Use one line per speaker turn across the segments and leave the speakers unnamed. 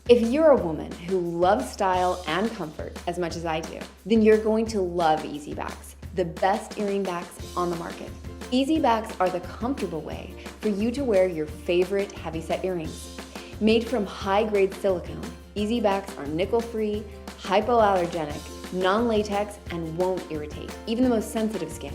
If you're a woman who loves style and comfort as much as I do, then you're going to love EZbacks, the best earring backs on the market. EZbacks are the comfortable way for you to wear your favorite heavyset earrings. Made from high-grade silicone, EZbacks are nickel-free, hypoallergenic, non-latex, and won't irritate even the most sensitive skin.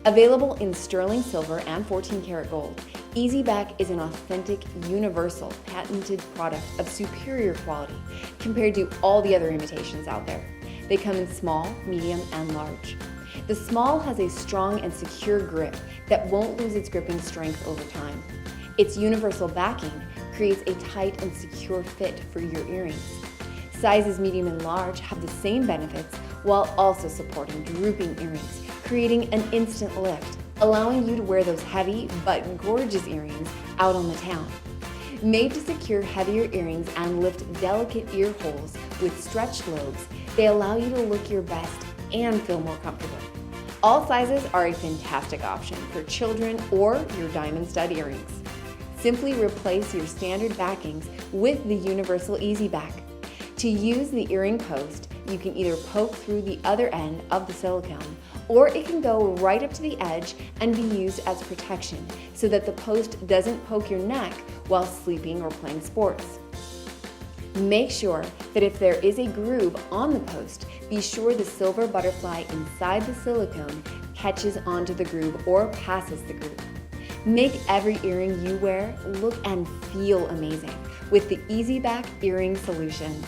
Available in sterling silver and 14-karat gold, EZback is an authentic, universal, patented product of superior quality compared to all the other imitations out there. They come in small, medium, and large. The small has a strong and secure grip that won't lose its gripping strength over time. Its universal backing creates a tight and secure fit for your earrings. Sizes medium and large have the same benefits while also supporting drooping earrings, creating an instant lift, allowing you to wear those heavy but gorgeous earrings out on the town. Made to secure heavier earrings and lift delicate ear holes with stretched lobes, they allow you to look your best and feel more comfortable. All sizes are a fantastic option for children or your diamond stud earrings. Simply replace your standard backings with the universal EZback. To use the earring post, you can either poke through the other end of the silicone, or it can go right up to the edge and be used as protection so that the post doesn't poke your neck while sleeping or playing sports. Make sure that if there is a groove on the post, be sure the silver butterfly inside the silicone catches onto the groove or passes the groove. Make every earring you wear look and feel amazing with the EZback earring solution.